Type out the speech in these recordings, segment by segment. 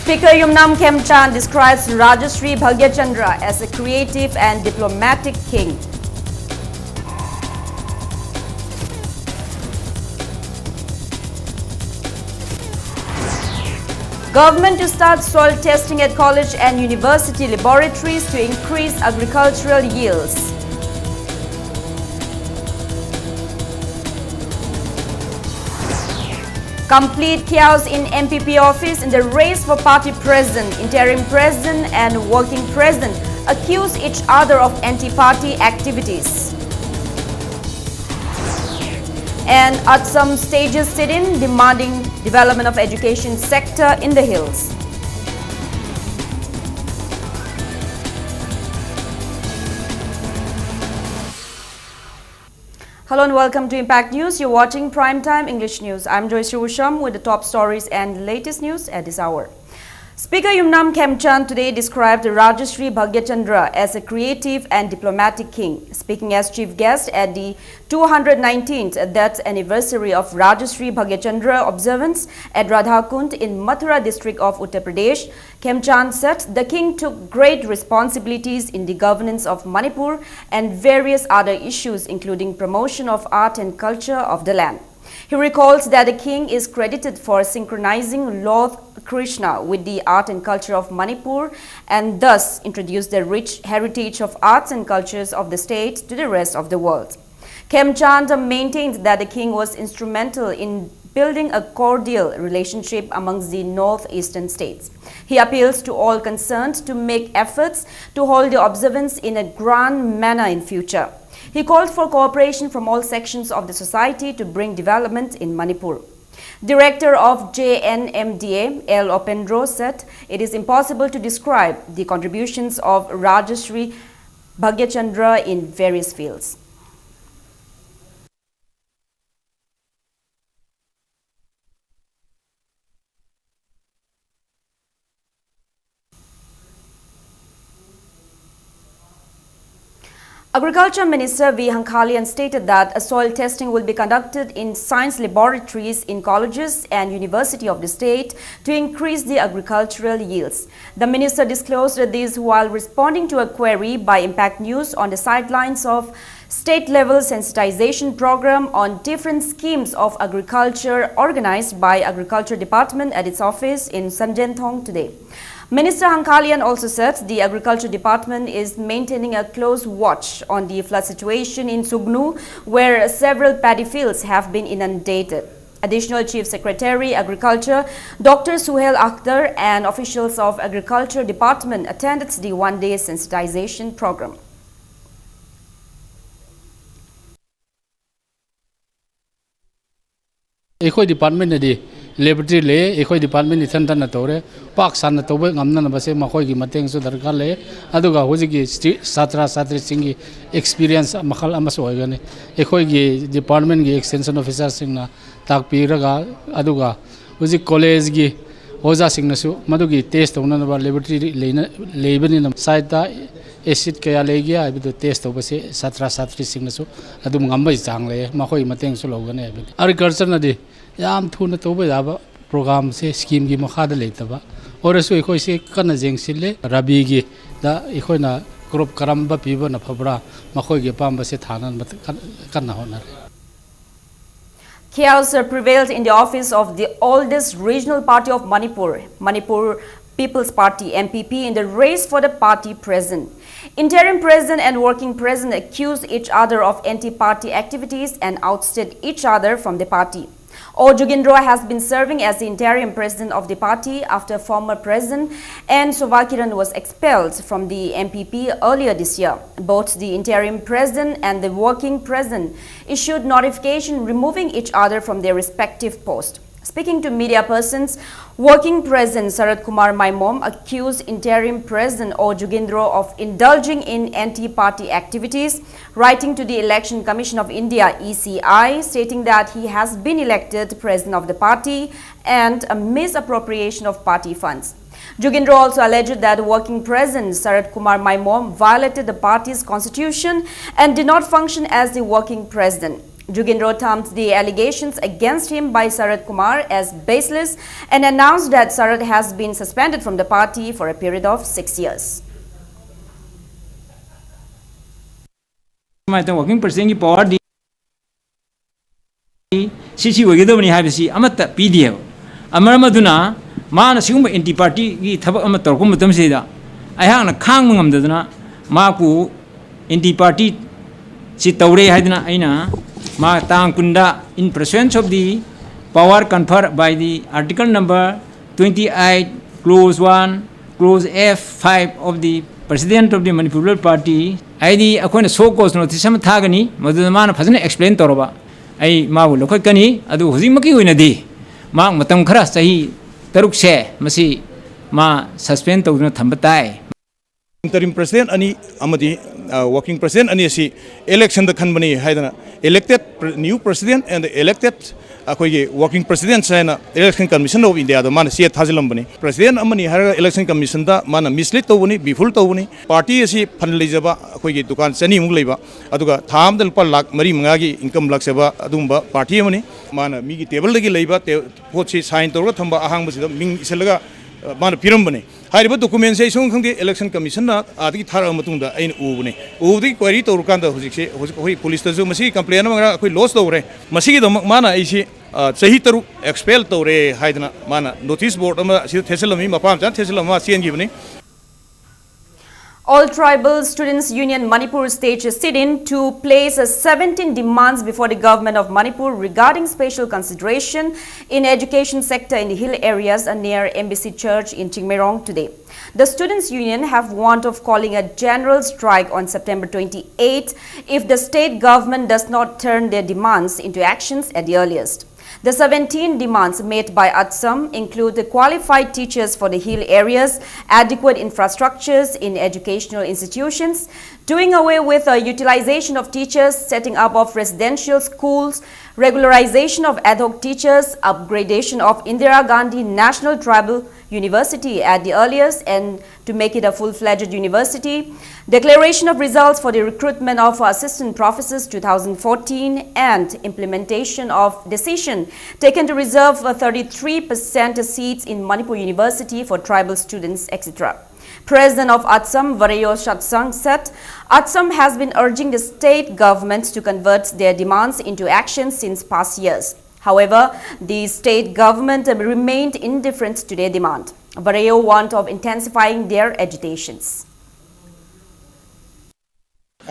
Speaker Yumnam Khemchand describes Rajashri Bhagyachandra as a creative and diplomatic king. Government to start soil testing at college and university laboratories to increase agricultural yields. Complete chaos in MPP office in the race for party president. Interim president and working president accuse each other of anti-party activities. And at some stages sit-in demanding development of education sector in the hills. Hello and welcome to Impact News. You're watching Primetime English News. I'm Joyce Rusham with the top stories and latest news at this hour. Speaker Yumnam Khemchand today described Rajashri Bhagyachandra as a creative and diplomatic king. Speaking as chief guest at the 219th death anniversary of Rajashri Bhagyachandra observance at Radhakund in Mathura district of Uttar Pradesh, Khemchand said the king took great responsibilities in the governance of Manipur and various other issues including promotion of art and culture of the land. He recalls that the king is credited for synchronizing Lord Krishna with the art and culture of Manipur and thus introduced the rich heritage of arts and cultures of the state to the rest of the world. Khemchand maintained that the king was instrumental in building a cordial relationship amongst the northeastern states. He appeals to all concerned to make efforts to hold the observance in a grand manner in future. He called for cooperation from all sections of the society to bring development in Manipur. Director of JNMDA, L. Opendro, said it is impossible to describe the contributions of Rajashri Bhagyachandra in various fields. Agriculture Minister V. Hankalian stated that a soil testing will be conducted in science laboratories in colleges and university of the state to increase the agricultural yields. The minister disclosed this while responding to a query by Impact News on the sidelines of state-level sensitization program on different schemes of agriculture organized by Agriculture Department at its office in Sanjenthong today. Minister Hankalian also said the Agriculture Department is maintaining a close watch on the flood situation in Sugnu, where several paddy fields have been inundated. Additional Chief Secretary Agriculture Dr. Suhail Akhtar and officials of Agriculture Department attended the one-day sensitization program. Eco department laboratory le eco department ithan na tore pak san na tobe ngamna na base makoi gi mateng su darkar le aduga hojigi satra satri singi experience makal amaso hoigani eco gi department gi extension officer singna tak piraga aduga hoji college gi hoja singna su madugi test ona na laboratory leibani na side da acid kaya legia abidu test obase satra satri singna su adum ngambai changle makoi mateng su logane abidi agriculture na di yam thuna toba yaba program se scheme gi makhada leitaba orasu ekhoi se kana jengsile rabi gi da ekhoina crop karamba piba na phabra makhoi gi pamba se thanan kana honar. Chaos prevailed in the office of the oldest regional party of Manipur, Manipur People's Party MPP, in the race for the party president. Interim president and working president accused each other of anti-party activities and ousted each other from the party. O. Jugindro has been serving as the interim president of the party after former president N. Sovakiran was expelled from the MPP earlier this year. Both the interim president and the working president issued notification removing each other from their respective posts. Speaking to media persons, working president Sarat Kumar Maimom accused interim president O. Jugindro of indulging in anti-party activities, writing to the Election Commission of India ECI, stating that he has been elected president of the party and a misappropriation of party funds. Jugindro also alleged that working president Sarat Kumar Maimom violated the party's constitution and did not function as the working president. Jugendro termed the allegations against him by Sarat Kumar as baseless and announced that Sarat has been suspended from the party for a period of 6 years. Working President power Sisi Wagidoni Habisi, Amata PDL. Amaramaduna, Mana Suma anti party, Tabamatorkum Seda. I have a Kangam Dana, Maku, anti party, Sitaure Hadina Aina, Ma Tang Kunda, in presence of the power conferred by the article number 28, clause 1, clause F5 of the President of the Manipur Party. I akona so cause notice some Tagani, Madamana Pazana explain Toroba. I Mawu Lokani, Adu Huzimaki Winadi, Mark Matam Krasahi, Tarukse, Masi, Ma suspend of Tambatai. Interim President Ani Amadi, working President Ani election the company had elected new President and elected working President and Election Commission of India, the man Siat Hazilambani. President Amani had election commission that man mislead Tony, before Tony, party is Panalizaba, Dukan Sani Muleva, Aduga, Tam del Palak, Marie Mangagi, income Laxeva, Adumba, party money, man, Migi table labor, Pochi signed to Rotamba Ahang Ming Selaga. Man Pirambani. Hariba documentation from the election commission Adi Tara Matunda in Ubuni. Udi query to Rukanda Huzik, police Masi complain about lost over Masi the Mana Ishi Sahitaru expelled Tore Haidana Mana notice board Tessalami, Mapam, Tessalama, Sian Givni. All Tribal Students Union Manipur staged a sit-in to place 17 demands before the government of Manipur regarding special consideration in education sector in the hill areas near Embassy Church in Chingmerong today. The Students Union have warned of calling a general strike on September 28 if the state government does not turn their demands into actions at the earliest. The 17 demands made by ATSAM include the qualified teachers for the hill areas, adequate infrastructures in educational institutions, doing away with utilization of teachers, setting up of residential schools, regularization of ad hoc teachers, upgradation of Indira Gandhi National Tribal University at the earliest and to make it a full-fledged university, declaration of results for the recruitment of assistant professors 2014 and implementation of decision taken to reserve 33% seats in Manipur University for tribal students, etc. President of ATSAM, Varayo Shatsang, said ATSAM has been urging the state governments to convert their demands into action since past years. However, the state government remained indifferent to their demand. Varayo warned of intensifying their agitations.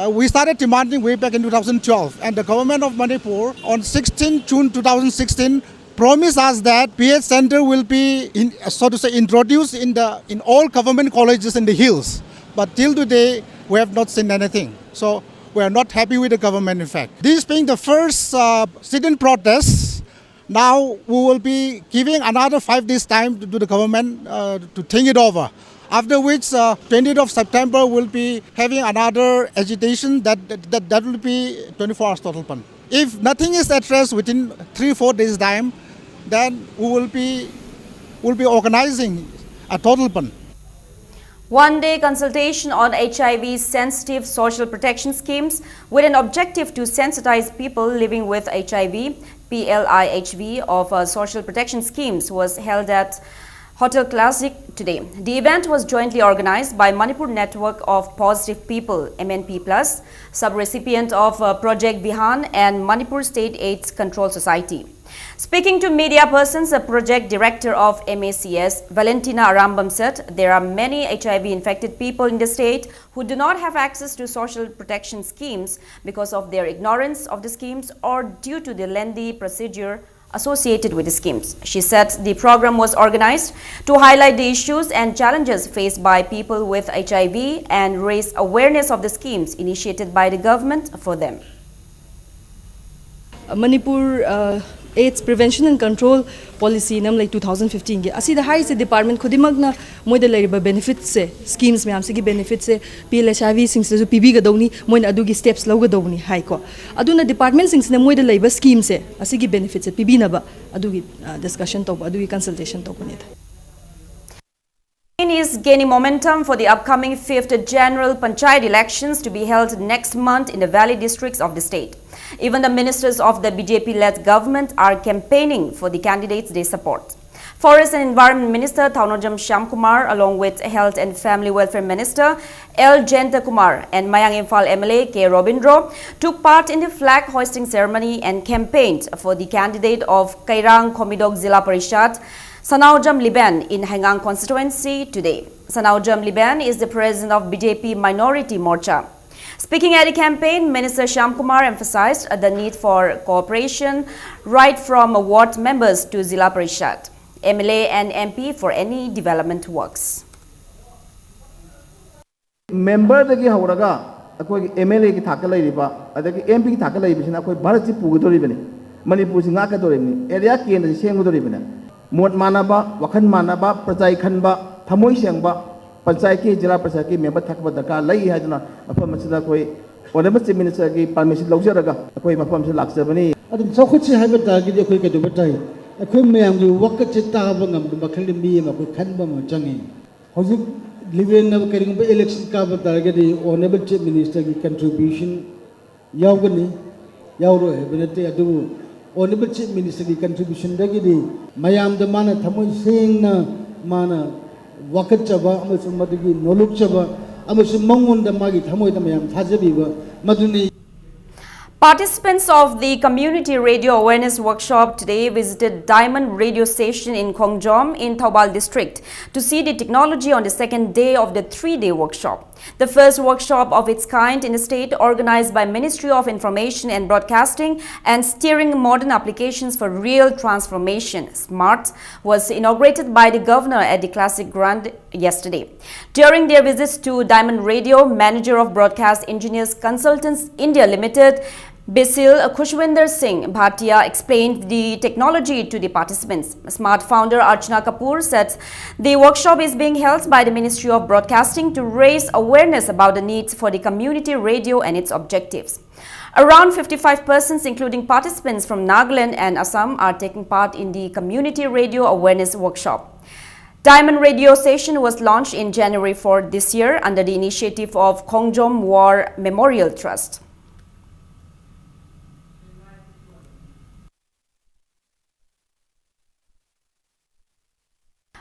We started demanding way back in 2012, and the government of Manipur on 16 June 2016 promised us that PH Center will be, introduced in all government colleges in the hills. But till today, we have not seen anything. So we are not happy with the government, in fact. This being the first sit-in protest, now we will be giving another 5 days time to the government to think it over. After which, 20th of September will be having another agitation that will be 24 hours total pan. If nothing is addressed within 3-4 days time, then we will be organizing a total pan. One-day consultation on HIV-sensitive social protection schemes with an objective to sensitize people living with HIV, PLIHV of social protection schemes was held at Hotel Classic today. The event was jointly organized by Manipur Network of Positive People, MNP+, sub-recipient of Project Vihan and Manipur State AIDS Control Society. Speaking to media persons, the project director of MACS, Valentina Arambam, said there are many HIV-infected people in the state who do not have access to social protection schemes because of their ignorance of the schemes or due to the lengthy procedure associated with the schemes. She said the program was organized to highlight the issues and challenges faced by people with HIV and raise awareness of the schemes initiated by the government for them. Manipur AIDS Prevention and Control Policy nam like 2015 ge asi the highest department khudimagna moi da leriba benefits se schemes me amse gi benefits se PLHIV sing se PB ga dawni moi na adugi steps law ga dawni hai ko aduna department sing se moi da leiba scheme se asi gi benefits se PB na ba adugi discussion to adugi consultation to kunita is gaining momentum for the upcoming 5th General Panchayat elections to be held next month in the valley districts of the state. Even the ministers of the BJP-led government are campaigning for the candidates they support. Forest and Environment Minister Thaunojam Shyamkumar, along with Health and Family Welfare Minister L. Jayanta Kumar and Mayang Imphal MLA K. Robindro, took part in the flag hoisting ceremony and campaigned for the candidate of Kairang Komidog Zilla Parishad, Sanaujam Liban in Hengang constituency today. Sanaujam Liban is the president of BJP Minority Morcha. Speaking at the campaign, Minister Shyamkumar emphasized the need for cooperation right from ward members to Zilla Parishad, MLA and MP for any development works. Member the Horaga, MLA ki Takalai riba, MP Takalai Vision, Barati Pugutoribini, Manipur Sinakatoribini, area ki and the Shangutoribina, Mot Manaba, Wakan Manaba, Prasai Kanba, Tamoy Shangba, Pansaki, Jila Pasaki, Member Takabaka, Lai Hadana, a Pamasakoi, whatever the minister gave permission Lojaraga, a Koima Pamsa Laksabani. I think so could have a target a quick to better. I couldn't make you walk at Chitabangam, the Bakali, and Kanbam, Jangi. How's it living of carrying election cover target or never chief minister contribution? Yawani, Yauro, Benete Adu, or never chief minister contribution regularly. Mayam the mana, Tamoy saying mana, Wakachaba, Amasun Matagi, Nolok Chaba, Amasun Mangun the Magi, Tamoy the Mayam, Tajabiba, Maduni. Participants of the Community Radio Awareness Workshop today visited Diamond Radio Station in Kongjom in Taubal District to see the technology on the second day of the three-day workshop. The first workshop of its kind in the state, organized by Ministry of Information and Broadcasting and Steering Modern Applications for Real Transformation, SMART, was inaugurated by the Governor at the Classic Grand yesterday. During their visits to Diamond Radio, Manager of Broadcast Engineers Consultants India Limited, Basil Khushwinder Singh Bhatia explained the technology to the participants. Smart founder Archana Kapoor said the workshop is being held by the Ministry of Broadcasting to raise awareness about the needs for the community radio and its objectives. Around 55 persons, including participants from Nagaland and Assam, are taking part in the Community Radio Awareness Workshop. Diamond Radio Station was launched in January 4 this year under the initiative of Kongjom War Memorial Trust.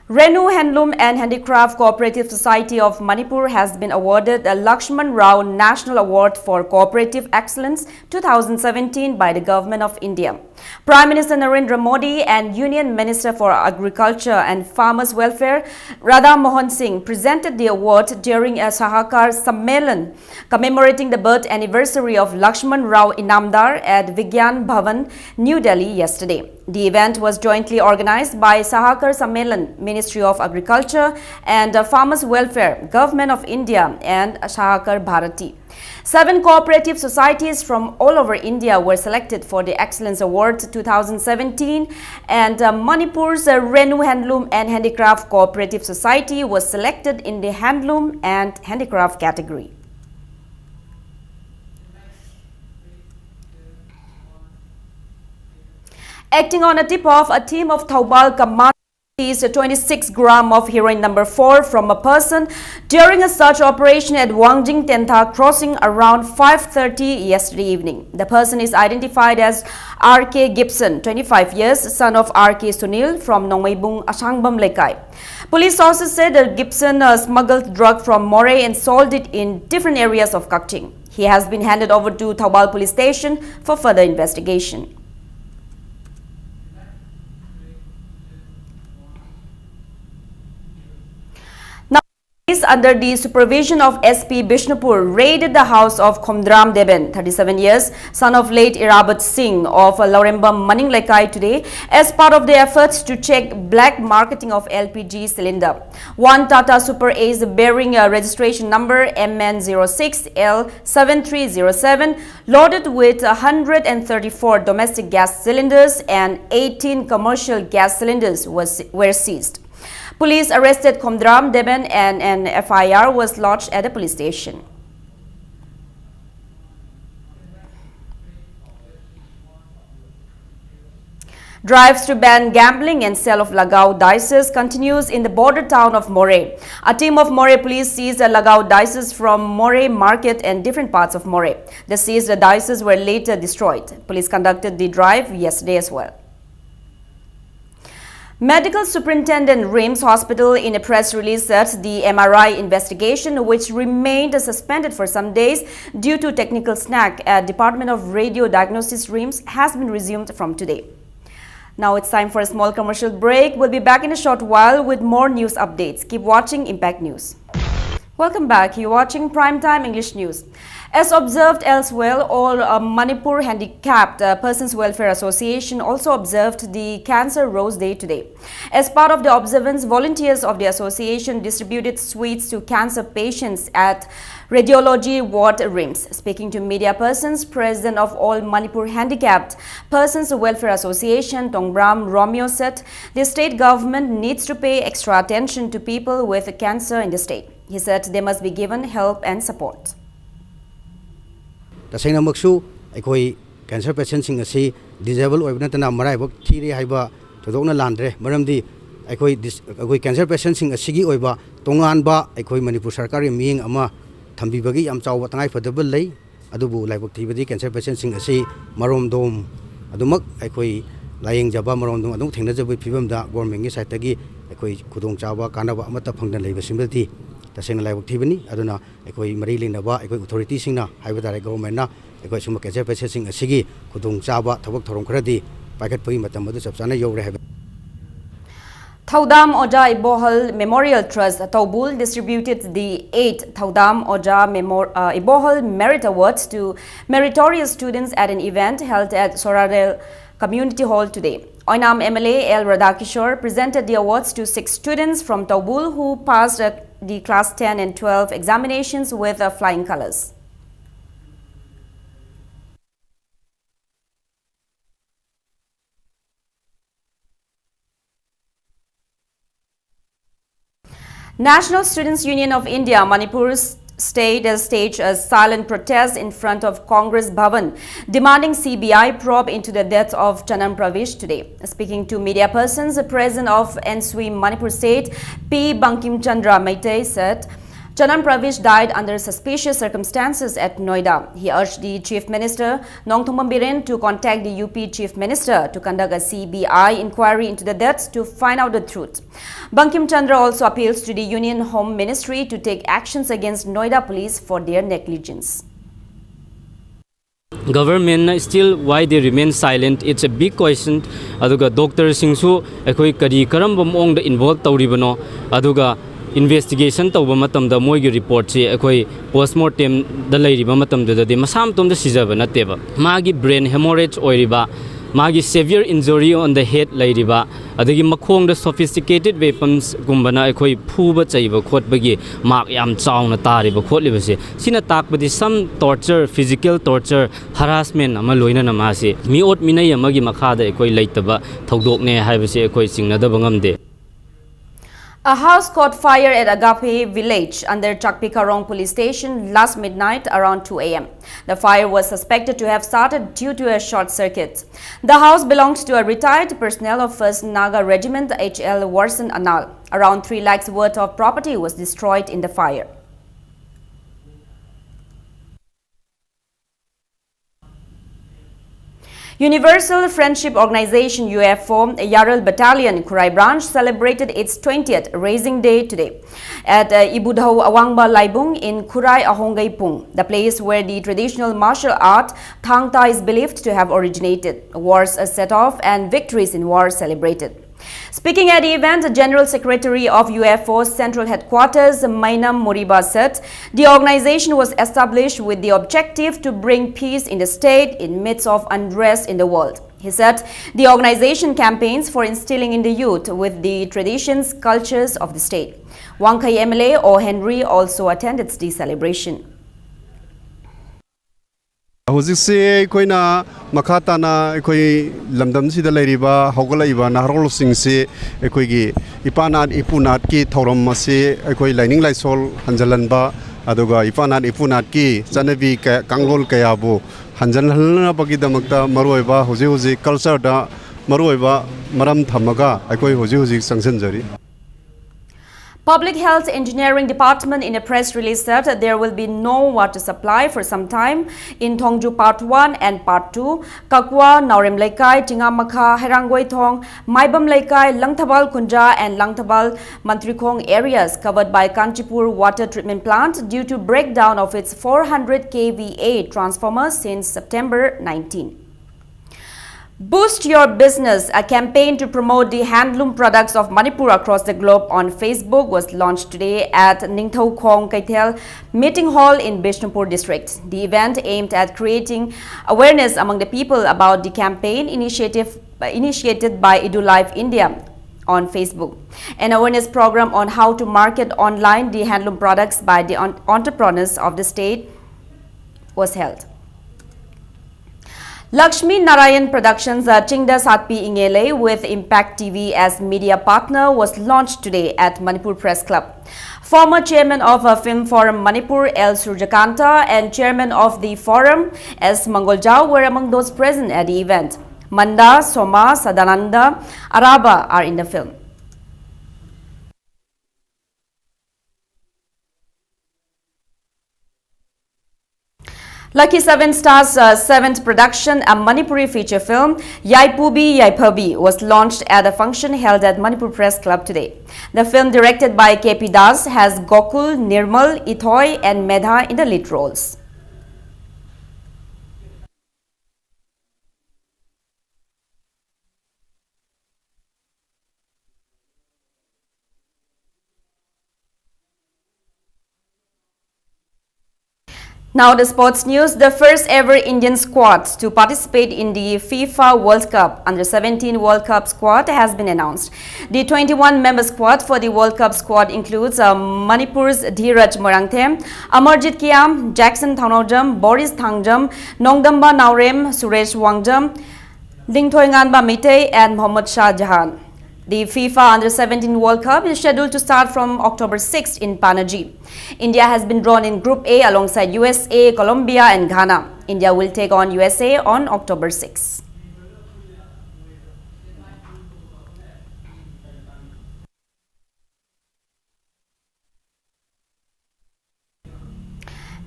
Renu Handloom and Handicraft Cooperative Society of Manipur has been awarded the Lakshman Rao National Award for Cooperative Excellence 2017 by the Government of India. Prime Minister Narendra Modi and Union Minister for Agriculture and Farmers Welfare Radha Mohan Singh presented the award during a Sahakar Sammelan commemorating the birth anniversary of Lakshman Rao Inamdar at Vigyan Bhavan, New Delhi yesterday. The event was jointly organized by Sahakar Sammelan, Ministry of Agriculture and Farmers Welfare, Government of India and Sahakar Bharati. 7 cooperative societies from all over India were selected for the Excellence Award 2017, and Manipur's Renu Handloom and Handicraft Cooperative Society was selected in the Handloom and Handicraft category. Acting on a tip-off, a team of Taubal Command seized 26 grams of heroin number 4 from a person during a search operation at Wangjing Tentha crossing around 5:30 yesterday evening. The person is identified as R.K. Gibson, 25 years, son of R.K. Sunil from Nongmeibung, Asangbam Lekai. Police sources said that Gibson smuggled drug from Moray and sold it in different areas of Kakching. He has been handed over to Taubal Police Station for further investigation. Under the supervision of SP Bishnupur, raided the house of Khomdram Deben, 37 years, son of late Irabat Singh of Laurembam Maning Lekai today, as part of their efforts to check black marketing of LPG cylinder. One Tata Super Ace bearing a registration number MN06L7307, loaded with 134 domestic gas cylinders and 18 commercial gas cylinders were seized. Police arrested Khomdram Deben and an FIR was lodged at the police station. Drives to ban gambling and sale of Lagao dices continues in the border town of Moray. A team of Moray police seized the Lagao dices from Moray market and different parts of Moray. The seized dices were later destroyed. Police conducted the drive yesterday as well. Medical Superintendent RIMS Hospital in a press release said the MRI investigation, which remained suspended for some days due to technical snag at Department of Radio Diagnosis RIMS, has been resumed from today. Now it's time for a small commercial break. We'll be back in a short while with more news updates. Keep watching Impact News. Welcome back. You're watching Primetime English News. As observed elsewhere, all Manipur Handicapped Persons Welfare Association also observed the Cancer Rose Day today. As part of the observance, volunteers of the association distributed sweets to cancer patients at Radiology Ward RIMS. Speaking to media persons, President of All Manipur Handicapped Persons Welfare Association, Tongbram Romeo, said the state government needs to pay extra attention to people with cancer in the state. He said they must be given help and support. Tasena maksu ekoi cancer patients sing asi disabled oibna tana marai bok thiri haiba thodokna landre maramdi ekoi cancer patients sing asigi oiba tongan ba ekoi Manipur sarkari miing ama thambi bagi yam chawba tangai fadable lei adubu laibok thibadi cancer patients sing asi marom dom adumak ekoi layeng jaba marom dom adung thengna jabu phibam da government gi side tagi ekoi khudong chawa kanaba amata phangna leiba simbalti tasena laibok thibani aduna ekoi mari linaba ekoi authority singna haiba dare government na ekoi suma cancer patients sing asigi khudong chawa thobak thorom khradi packet pagi matam adu chapchana yogre haiba. Thaudam Oja Ibohal Memorial Trust Taubul distributed the 8th Thaudam Oja Ibohal Merit Awards to meritorious students at an event held at Soradel Community Hall today. Oinam MLA L. Radhakishore presented the awards to 6 students from Taubul who passed the class 10 and 12 examinations with flying colors. National Students Union of India, Manipur's state has staged a silent protest in front of Congress Bhavan, demanding CBI probe into the death of Chanam Pravish today. Speaking to media persons, the president of NSWI Manipur State, P. Bankim Chandra Maitai, said Chanam Pravish died under suspicious circumstances at Noida. He urged the Chief Minister, Nongthongpam Biren, to contact the UP Chief Minister to conduct a CBI inquiry into the deaths to find out the truth. Bankim Chandra also appeals to the Union Home Ministry to take actions against Noida police for their negligence. Government still why they remain silent, it's a big question. Aduga doctor singsu ekoi kadi karamba mong da involved tawribano aduga investigation tawba matamda moigi report se ekoi postmortem da leiriba matamda de masam tom da sijaba nateba magi brain hemorrhage oiriba magi severe injury on the head leiriba adagi makhong da sophisticated weapons gumbana ekoi phuba chaiba khotbagi mak yam chauna tariba khotliba se sina takbadi some torture, physical torture, harassment ama loina nama se miot minai amagi makhada ekoi leitaba thodokne haibase ekoi singnadaba ngamde. A house caught fire at Agape village under Chakpikarong police station last midnight around 2 a.m. The fire was suspected to have started due to a short circuit. The house belongs to a retired personnel of 1st Naga Regiment HL Warsan Anal. Around 3 lakhs worth of property was destroyed in the fire. Universal Friendship Organization UFO Yaral Battalion Kurai branch celebrated its 20th Raising Day today at Ibudhau Awangba Laibung in Kurai Ahongaipung, the place where the traditional martial art Thangta is believed to have originated. Wars are set off and victories in war celebrated. Speaking at the event, the General Secretary of UFO's Central Headquarters, Mainam Moriba, said the organization was established with the objective to bring peace in the state in midst of unrest in the world. He said the organization campaigns for instilling in the youth with the traditions, cultures of the state. Wangkai MLA O. Henry also attended the celebration. Hozikse koina makhatana ekoi lamdam sida leiriba hogalaiba nahrol singse ekoigi ipanat ipunat ki thorom mase ekoi lining laisol hanjalanba aduga ipanat ipunat ki chanabi kanglol kayabu hanjalna bagi damakta maroiba hoji culture da ꯃꯔꯨꯑꯣꯏꯕ ꯃꯔꯝ ꯊꯝꯃꯒ ꯑꯩꯈꯣꯏ ꯍꯧꯖꯤꯛ ꯍꯧꯖꯤꯛ ꯆꯪꯁꯤꯟꯖꯔꯤ Public Health Engineering Department in a press release said that there will be no water supply for some time in Thongju Part 1 and Part 2, Kakwa, Naurem Laikai, Tingamakha, Herangoi Thong, Maibam Laikai, Langthabal Kunja and Langthabal Mantrikong areas covered by Kanchipur Water Treatment Plant due to breakdown of its 400 kVA transformer since September 19. Boost Your Business, a campaign to promote the handloom products of Manipur across the globe on Facebook, was launched today at Ningthau Khong Kaitel Meeting Hall in Bishnupur district. The event aimed at creating awareness among the people about the campaign initiated by EduLife India on Facebook. An awareness program on how to market online the handloom products by the entrepreneurs of the state was held. Lakshmi Narayan Productions Chingda Satpi Ingele with Impact TV as media partner was launched today at Manipur Press Club. Former chairman of Film Forum Manipur L. Surjakanta and chairman of the forum S. Mangoljao were among those present at the event. Manda, Soma, Sadananda, Araba are in the film. Lucky 7 Stars' seventh production, a Manipuri feature film, Yaipubi Yaipabi, was launched at a function held at Manipur Press Club today. The film, directed by K.P. Das, has Gokul, Nirmal, Ithoy and Medha in the lead roles. Now the sports news. The first ever Indian squad to participate in the FIFA World Cup Under-17 World Cup squad has been announced. The 21-member squad for the World Cup squad includes Manipur's Dheeraj Morangthem, Amarjit Kiam, Jackson Thaunojam, Boris Thangjam, Nongdamba Naurem, Suresh Wangjam, Lingthoi Nganba Mitei and Mohammad Shah Jahan. The FIFA Under-17 World Cup is scheduled to start from October 6th in Panaji. India has been drawn in Group A alongside USA, Colombia and Ghana. India will take on USA on October 6th.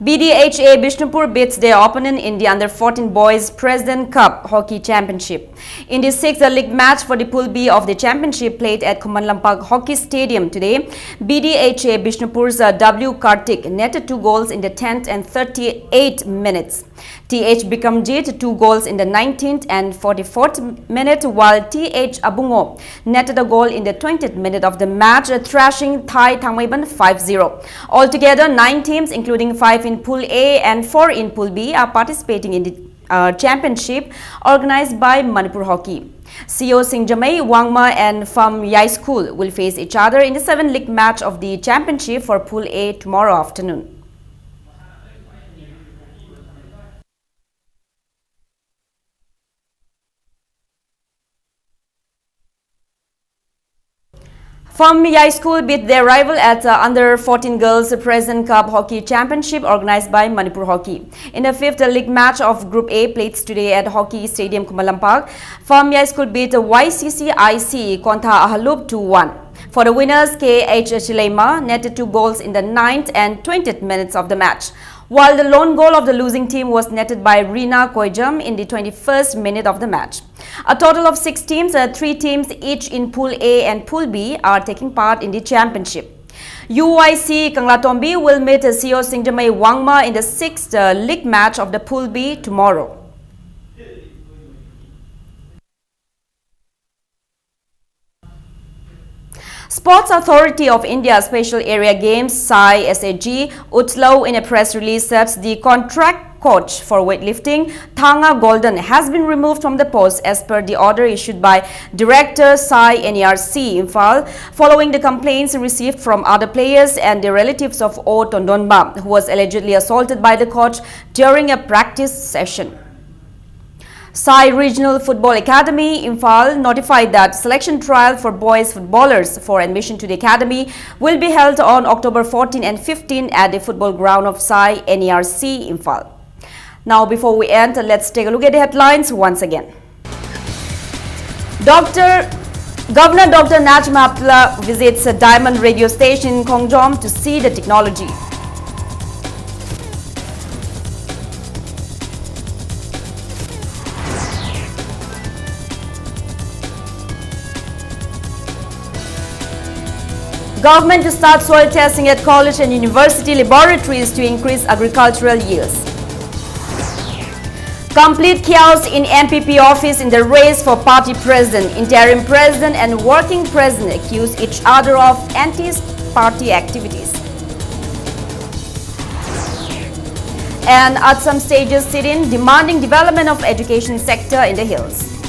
BDHA Bishnupur beats their opponent in the Under-14 Boys President Cup Hockey Championship. In the 6th league match for the Pool B of the championship played at Kumanlampak Hockey Stadium today, BDHA Bishnupur's W. Kartik netted 2 goals in the 10th and 38 minutes. TH Bikamjit 2 goals in the 19th and 44th minute, while TH Abungo netted a goal in the 20th minute of the match, thrashing Thai Thangmaiban 5-0. Altogether, 9 teams, including 5 in Pool A and 4 in Pool B, are participating in the championship organized by Manipur Hockey. CO Singjamai, Wangma and Pham Yai School will face each other in the 7th league match of the championship for Pool A tomorrow afternoon. Pham Yai School beat their rival at Under-14 Girls President Cup Hockey Championship organized by Manipur Hockey. In the 5th league match of Group A played today at Hockey Stadium Kumalampak, Pham Yai School beat YCCIC Kontha Ahalup 2-1. For the winners, KH Chilema netted 2 goals in the 9th and 20th minutes of the match, while the lone goal of the losing team was netted by Rina Koijam in the 21st minute of the match. A total of 6 teams, 3 teams each in Pool A and Pool B, are taking part in the championship. UYC Kanglatombi will meet CO Singjamai Wangma in the 6th league match of the Pool B tomorrow. Sports Authority of India Special Area Games SAG Utlau in a press release said the contract coach for weightlifting Thanga Golden has been removed from the post as per the order issued by Director NERC Imphal following the complaints received from other players and the relatives of O Tondonba, who was allegedly assaulted by the coach during a practice session. Sai Regional Football Academy, Imphal, notified that selection trial for boys footballers for admission to the academy will be held on October 14 and 15 at the football ground of Sai NERC, Imphal. Now, before we end, let's take a look at the headlines once again. Governor Dr. Najma Abdullah visits a diamond radio station in Kongjom to see the technology. Government to start soil testing at college and university laboratories to increase agricultural yields. Complete chaos in MPP office in the race for party president. Interim president and working president accuse each other of anti-party activities. And at some stages sit-in demanding development of education sector in the hills.